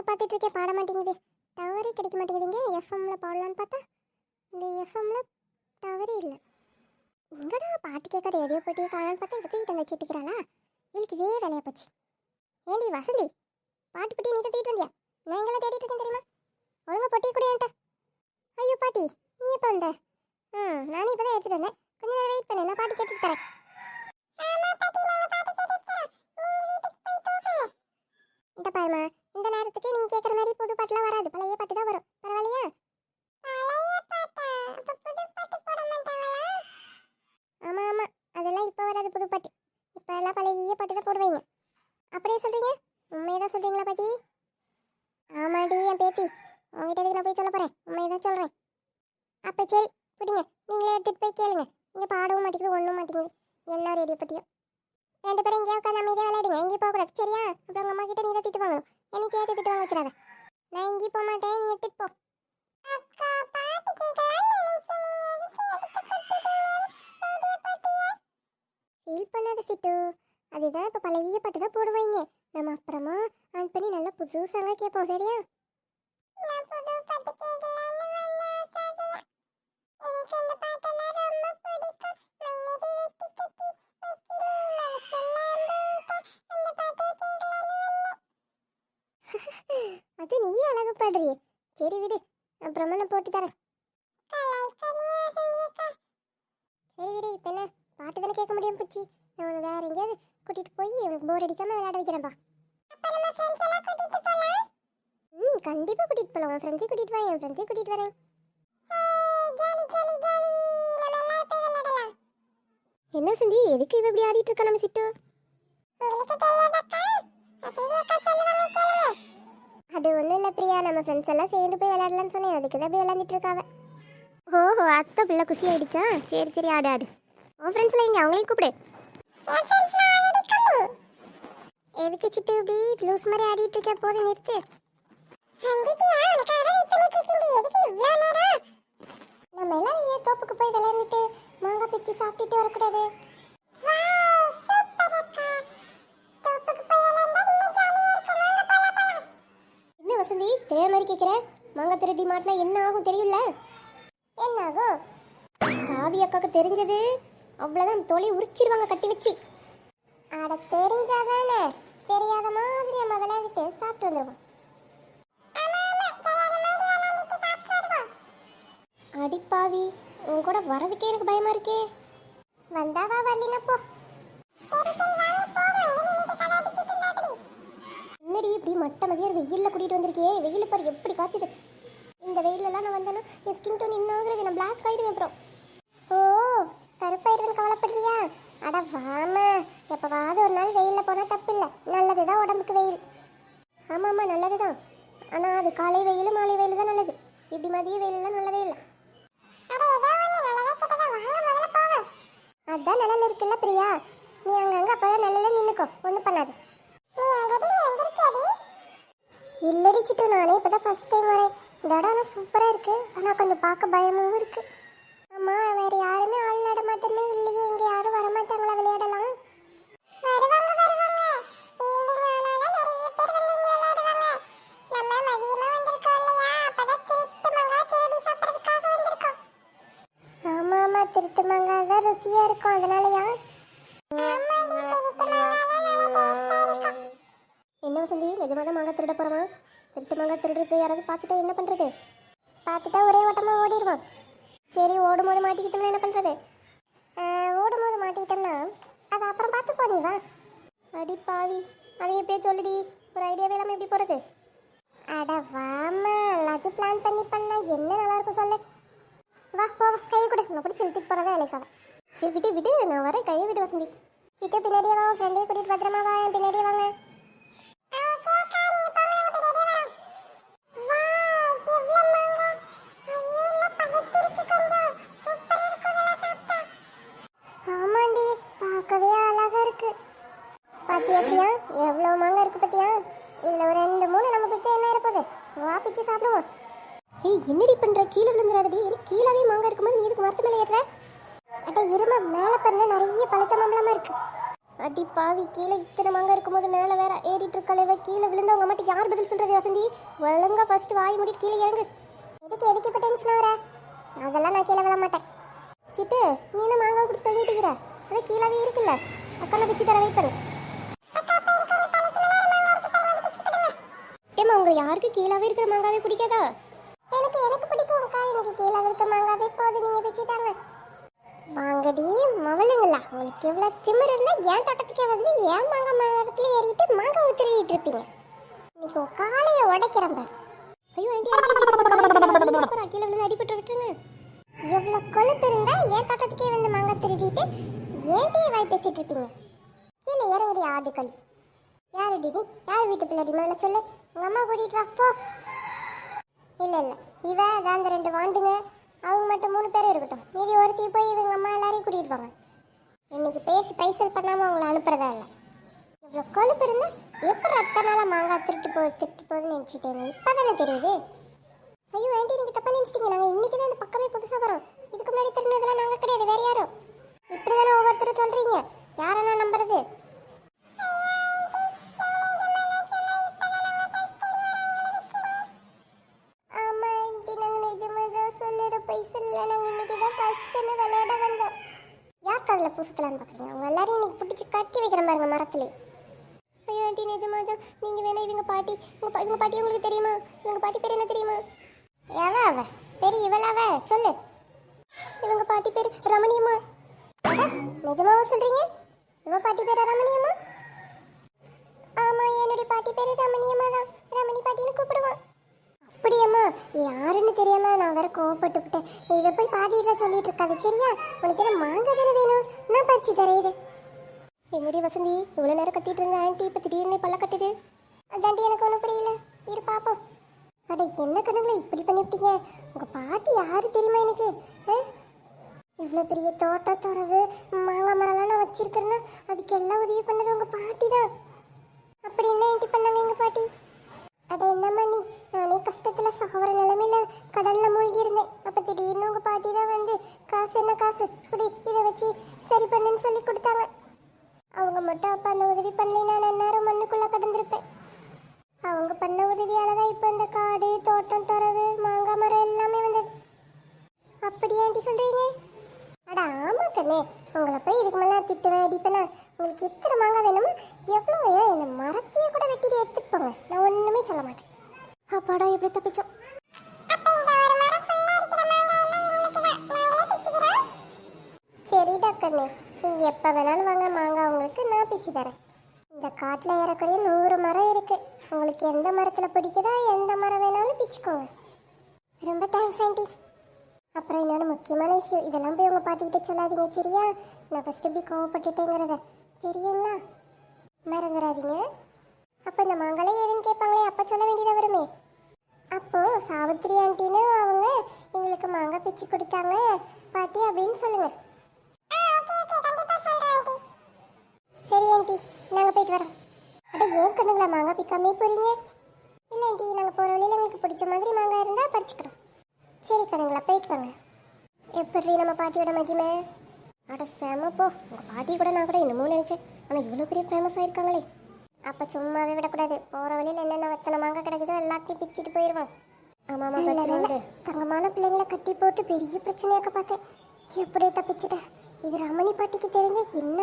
பார்த்துட்டு இருக்கேன், பாட மாட்டேங்குது. டவரே கிடைக்க மாட்டேங்குதுங்க. எஃப்எம்ல பாடலான்னு பார்த்தா இந்த எஃப்எம்ல டவரே இல்லை. எங்கடா பாட்டு கேட்க ரேடியோ போட்டியை காணான்னு பார்த்தா இவ தூக்கிட்டு வந்து கேட்டுக்கிறாளா? இவளுக்கு இதே வேலையா போச்சு. ஏண்டி வசந்தி, பாட்டு பட்டி நீ தூக்கிட்டு வந்தியா? நான் எங்கெல்லாம் தேடிட்டு இருக்கேன் தெரியுமா? ஒழுங்கா பொட்டி கூட என்கிட்ட. ஐயோ பாட்டி, நீ எப்போ வந்த? நானும் இப்போ தான் எடுத்துகிட்டு வந்தேன். கொஞ்ச நேரம் வெயிட் பண்ணு, நான் பாட்டு கேட்டுட்டு தரேன். இந்த பாருமா, இந்த நேரத்துக்கு நீங்க கேட்குற மாதிரி புது பாட்டுலாம் வராது, பழைய பாட்டு தான் வரும். பரவாயில்லையா? ஆமாம் ஆமாம், அதெல்லாம் இப்போ வராது புது பாட்டு. இப்போ எல்லாம் பழைய பாட்டு தான் போடுவீங்க. அப்படியே சொல்கிறீங்க? உண்மையை தான் சொல்கிறீங்களா பாட்டி? ஆமாடி என் பேத்தி, உங்ககிட்ட எதுக்கு நான் போய் சொல்ல போகிறேன்? உண்மையை தான் சொல்கிறேன். அப்போ சரி பிடிங்க, நீங்களே எடுத்துகிட்டு போய் கேளுங்க. நீங்கள் பாடவும் மாட்டேங்குது, ஒன்றும் மாட்டேங்குது. என்ன ரேடியோ பட்டியோ. 2 பேரும் எங்கேயா உட்காந்து அமைதியாக விளையாடுங்க, எங்கேயும் போகக்கூடாது சரியா? அப்புறம் உங்கள் அம்மா கிட்ட நீ தான் திட்டு வாங்கணும். என்னை சேர்த்து திட்டு வாங்க வச்சிடாத. நான் எங்கேயும் போக மாட்டேன், நீ எடுத்துட்டு போ. ஃபீல் பண்ணாத சிட்டு, அதுதான் இப்போ பழைய பாட்டு தான் போடுவாங்க. நம்ம அப்புறமா ஆன் பண்ணி நல்லா புது சாங்காக கேட்போம் சரியா? அது நீயே அழகு பாடுறியே. சரி விடு, அப்புறமா நான் போட்டு தரேன். சரி விடு, இப்போ என்ன பாட்டு தானே கேட்க முடியும் பிச்சி. நான் உன்னை வேற எங்கேயாவது கூட்டிட்டு போய் உனக்கு போர் அடிக்காம விளையாட வைக்கிறேன்ப்பா. கண்டிப்பாக கூட்டிட்டு போகலாம். உன் ஃப்ரெண்ட்ஸை கூட்டிட்டு வா, என் ஃப்ரெண்ட்ஸை கூட்டிட்டு வரேன். என்ன சிந்தி, எதுக்கு இவ இப்படி ஆடிட்டு இருக்கா நம்ம சிட்டு? அது ஒன்றும் இல்லை பிரியா, நம்ம ஃப்ரெண்ட்ஸ் எல்லாம் சேர்ந்து போய் விளையாடலான்னு சொன்னேன், அதுக்கு தான் போய் விளையாண்டுட்டு இருக்காவ. ஓஹோ, அத்தை பிள்ளை குசி ஆயிடுச்சா? சரி சரி, ஆடு ஆடு. உன் ஃப்ரெண்ட்ஸ்லாம் இங்கே, அவங்களையும் கூப்பிடு. எதுக்கு சிட்டு இப்படி லூஸ் மாதிரி ஆடிட்டு இருக்க? போது நிறுத்து. நம்ம எல்லாரும் ஏன் தோப்புக்கு போய் விளையாண்டுட்டு மாங்காய் பிச்சு சாப்பிட்டுட்டு வரக்கூடாது? என்ன வசந்தி தெரியாத மாதிரி கேட்குற? மாங்காய் திருடி மாட்டினா என்ன ஆகும் தெரியும்ல? என்ன ஆகும்? சாவி அக்காவுக்கு தெரிஞ்சது அவ்வளோதான், தொலை உரிச்சிடுவாங்க கட்டி வச்சு. அட தெரிஞ்சாதானே, தெரியாத மாதிரி நம்ம விளையாண்டுட்டு சாப்பிட்டு வந்துடுவோம். அடிப்பாவி, உன் கூட வரதுக்கே எனக்கு பயமா இருக்கே. வந்தாவா வரலினா போ. என்னடி இப்படி மட்ட மதியம் வெயிலில் கூட்டிகிட்டு வந்திருக்கே? வெயில் பாரு எப்படி காய்ச்சுது. இந்த வெயிலெல்லாம் நான் வந்தேன்னா என் ஸ்கின் டோன் இன்னும் ஆகுறது, நான் பிளாக் ஆகிடுவேன் அப்புறம். ஓ, கருப்பாயிடுவேன்னு கவலைப்படுறியா? அட வாமா, எப்போவாவது ஒரு நாள் வெயிலில் போனால் தப்பு இல்லை, நல்லது தான் உடம்புக்கு வெயில். ஆமாம் ஆமாம் நல்லது தான், ஆனால் அது காலை வெயில் மாலை வெயில் தான் நல்லது. இப்படி மதிய வெயிலெல்லாம் நல்லதே இல்லை. அதான் நிழல் இருக்குல்ல பிரியா, நீ அங்கங்கே அப்போதான் நிழல நின்றுக்கோ, ஒன்றும் பண்ணாது. இல்லடி சிட்டு, நானே இப்போ தான் ஃபர்ஸ்ட் டைம் வரேன். இந்த இடம் ஆனால் சூப்பராக இருக்குது, ஆனால் கொஞ்சம் பார்க்க பயமாகவும் இருக்குது. ஆமாம், வேறு யாருமே ஆள் நட மாட்டோமே இல்லையே, இங்கே யாரும் வரமாட்டாங்களா விளையாடலாம்? ஆமாம் ஆமாம், திருட்டு மாங்காய் தான் ருசியாக இருக்கும், அதனாலயா? என்ன வசந்தி, நிஜமாக மாங்காய் திருட போகிறோமா? திருட்டு மாங்காய் திருடுறது யாராவது பார்த்துட்டா என்ன பண்ணுறது? பார்த்துட்டா ஒரே ஓட்டமாக ஓடிடுவோம். சரி, ஓடும்போது மாட்டிக்கிட்டோம்னா என்ன பண்ணுறது? ஓடும்போது மாட்டிக்கிட்டோம்னா அதை அப்புறம் பார்த்துப்போ, நீ வா. அடி பாவி, அதை எப்படியே சொல்லுடி, ஒரு ஐடியாவே இல்லாமல் எப்படி போகிறது? அட வாமா, எல்லாத்தையும் பிளான் பண்ணி பண்ணால் என்ன நல்லாயிருக்கும் சொல்லு. வா போ, கையை கொடு, நான் பிடிச்சி இழுத்துட்டு போகிறதா வேலைக்காக. சரி விட்டு விட்டு, நான் வரேன், கையை விட்டு வசந்தி. சிட்டு பின்னாடியே வா, ஃப்ரெண்டையும் கூட்டிகிட்டு பத்திரமா வா, என் பின்னாடியே வாங்க. ஆமாண்டி, பார்க்கவே அழகா இருக்கு. பாத்தியா பிரியா, எவ்வளோ மாங்காய் இருக்கு பாத்தியா? இதில் ஒரு 2-3 நம்ம பிச்சை என்ன இருப்பது? வா பிச்சை சாப்பிடுவோம். ஏய் என்னடி பண்ற, கீழே விழுந்துடாதடி. எனக்கு கீழவே மாங்காய் இருக்கும்போது நீ இதுக்கு மரத்து மேலே ஏறுற? அட இருமா, மேலே பாருங்க நிறைய பழுத்த மாம்பழமா இருக்கு. அடி பாவி, கீழே இத்தனை மாங்காய் இருக்கும்போது மேலே வேற ஏறிட்டு இருக்காளே, கீழே விழுந்து அவங்க அம்மாட்டி யார் பதில் சொல்றது? வசந்தி, ஒழுங்கா ஃபர்ஸ்ட் வாய் மூடிட்டு கீழே இறங்கு. எதுக்கு இப்போ டென்ஷன் ஆகுற? அதெல்லாம் நான் கீழே விழ மாட்டேன். சிட்டு, நீ என்ன மாங்காய் பிடிச்சி தள்ளிட்டு இருக்கிற? அதான் கீழாவே இருக்குல்ல, அக்கால பிச்சு தர வெயிட் பண்ணு. ஏமா, உங்க யாருக்கு கீழாவே இருக்கிற மாங்காவே பிடிக்காதா? எனக்கு பிடிக்கும் அக்கா, எனக்கு கீழே இருக்க மாங்காவே போதும், நீங்க பிச்சு தாங்க. வாங்கடி மவளுங்களா, உங்களுக்கு எவ்வளவு திமிர் இருந்தா என் தோட்டத்துக்கே வந்து ஏன் மாங்காய் மரத்துல ஏறிட்டு மாங்காய் திருடிட்டு இருப்பீங்க? இன்னைக்கு காலையை உடைக்கிறேன் பாரு. ஐயோ ஆண்டி, கீழே விழுந்து அடிபட்டு விட்டுருங்க. எவ்வளவு கொழுப்பு இருந்தா என் தோட்டத்துக்கே வந்து மாங்காய் திருடிட்டு ஏன்டே வாய் பேசிட்டு இருப்பீங்க? கீழே இறங்குடி ஆடுகள். யாருடி நீ? யார் வீட்டு பிள்ளைடி? முதல்ல சொல்லு. உங்க அம்மா கூட்டிட்டு வா போ. இல்ல இவ அதான் அந்த 2 வாண்டுங்க, அவங்க மட்டும் 3 பேரும் இருக்கட்டும். மீதி ஒருத்தி போய் இவங்க அம்மா எல்லாரையும் கூட்டிட்டு போங்க. இன்னைக்கு பேசி பைசல் பண்ணாம அவங்கள அனுப்புறதா இல்லை. இவ்வளோ கொழுப்பு இருந்தா எப்படி ரத்த நாளா மாங்காய் திருட்டு போகுதுன்னு நினச்சிட்டேங்க. இப்போதானே தெரியுது. ஐயோ ஆண்டி, நீங்க தப்பா நினைச்சிட்டீங்க. நாங்கள் இன்னைக்கு தான் இந்த பக்கமே புதுசாக வரோம். இதுக்கு முன்னாடி திரும்பினதெல்லாம் நாங்கள் கிடையாது, வேற யாரும். இப்படி தானே ஒவ்வொருத்தரும் சொல்றீங்க. யாரை நான் நம்புறது? பூசத்தலான்னு பார்க்குறீங்க? அவங்க எல்லாரையும் இன்னைக்கு பிடிச்சி கட்டி வைக்கிற பாருங்க மரத்துலேயே. ஐயோ ஆண்டி, நிஜமாதான். நீங்கள் வேணா இவங்க பாட்டி, இவங்க பாட்டி உங்களுக்கு தெரியுமா? இவங்க பாட்டி பேர் என்ன தெரியுமா? அவ பெரிய இவளாவ சொல்லு. இவங்க பாட்டி பேர் ரமணியம்மா. நிஜமாவா சொல்றீங்க? இவ பாட்டி பேர் ரமணியம்மா? ஆமா, என்னுடைய பாட்டி பேர் ரமணியம்மா தான். ரமணி பாட்டின்னு கூப்பிடுவான். அப்படியம்மா, யாருன்னு தெரியாம நான் வேற கோவப்பட்டு விட்டேன். இதை போய் பாட்டிட்டு சொல்லிட்டு இருக்காது சரியா? உனக்கு என்ன மாங்காய் தானே வேணும், நான் பறிச்சு தரேன். என்னுடைய வசந்தி, இவ்வளோ நேரம் கத்திட்டு இருந்த ஆண்டி இப்போ திடீர்னு பல்ல கட்டுது. அதாண்டி எனக்கு ஒன்றும் புரியல. இரு பாப்போம். அட என்ன கணக்குல இப்படி பண்ணிவிட்டீங்க? உங்க பாட்டி யாரு தெரியுமா எனக்கு? இவ்வளோ பெரிய தோட்டம் துறவு மாங்காய் மரம்லாம் நான் வச்சிருக்கிறேன்னா அதுக்கு எல்லாம் உதவி பண்ணது உங்க பாட்டி தான். அப்படி என்ன ஆண்டி பண்ணாங்க எங்க பாட்டி? அட என்னம்மா நீ, நானே கஷ்டத்தில் சாவர நிலைமையில கடலில் மூழ்கி இருந்தேன். அப்போ திடீர்னு உங்கள் பாட்டி தான் வந்து காசு என்ன காசு இப்படி இதை வச்சு சரி பண்ணுன்னு சொல்லி கொடுத்தாங்க. அவங்க மட்டும் அப்போ அந்த உதவி பண்ணலை, நான் நேரம் மண்ணுக்குள்ளே கடந்திருப்பேன். அவங்க பண்ண உதவியால் தான் இப்போ இந்த காடு தோட்டம் துறவு மாங்காய் மரம் எல்லாமே வந்தது. அப்படியே ஆண்டி சொல்கிறீங்க? அட ஆமா கண்ணே, உங்களை போய் இதுக்கு மேலே திட்டுவேன் அடிப்பேனா? உங்களுக்கு எத்தனை மாங்காய் வேணுமோ எவ்வளோ இந்த மரத்தையே கூட வெட்டிட்டு எடுத்துட்டு போங்க, நான் ஒன்றுமே சொல்ல மாட்டேன். அப்பாடா, எப்படி தப்பிச்சோம். சரிடா கண்ணே, நீங்கள் எப்போ வேணாலும் வாங்க, மாங்காய் உங்களுக்கு நான் பிச்சு தரேன். இந்த காட்டில் ஏறக்குறைய 100 மரம் இருக்கு. உங்களுக்கு எந்த மரத்தில் பிடிக்குதோ எந்த மரம் வேணாலும் பிச்சுக்கோங்க. ரொம்ப தேங்க்ஸ் ஆண்டி. அப்புறம் இன்னொன்று முக்கியமான விஷயம், இதெல்லாம் போய் உங்கள் பாட்டிக்கிட்ட சொல்லாதீங்க சரியா? நான் ஃபஸ்ட்டு இப்படி கோவப்பட்டுட்டேங்கிறத தெரியுங்களா? மறந்துடாதீங்க. அப்போ இந்த மாங்காய் ஏதுன்னு கேட்பாங்களே, அப்போ சொல்ல வேண்டியதாக வருமே. அப்போது சாவித்திரி ஆண்டின்னு அவங்க எங்களுக்கு மாங்காய் பிச்சு கொடுத்தாங்க பாட்டி அப்படின்னு சொல்லுங்கள். சரி ஆண்டி, நாங்கள் போயிட்டு வரோம். அட ஏன் கண்ணுங்களா மாங்காய் பிக்காமே போகிறீங்க? இல்லை ஆண்டி, நாங்கள் போகிற வழியில் எங்களுக்கு பிடிச்ச மாதிரி மாங்காய் இருந்தால் பறிச்சுக்கிறோம். சரி கண்ணுங்களா, போயிட்டு வாங்க. எப்படி நம்ம பாட்டியோட மகிமை? அட செமப்போ, உங்கள் பாட்டி கூட நான் கூட இன்னமும் நினச்சேன். ஆனால் இவ்வளோ பெரிய ஃபேமஸ் ஆகிருக்காங்களே. அப்போ சும்மாவே விடக்கூடாது. போகிற வழியில் என்னென்ன வத்தனை மாங்காய் கிடைக்குதோ எல்லாத்தையும் பிச்சுட்டு போயிடுவான். ஆமாம் ஆமாம், தங்கமான பிள்ளைங்களை கட்டி போட்டு பெரிய பிரச்சனையாக்க பார்த்தேன். எப்படியோ தப்பிச்சுட்டேன். இது ரமணி பாட்டிக்கு தெரிஞ்ச என்ன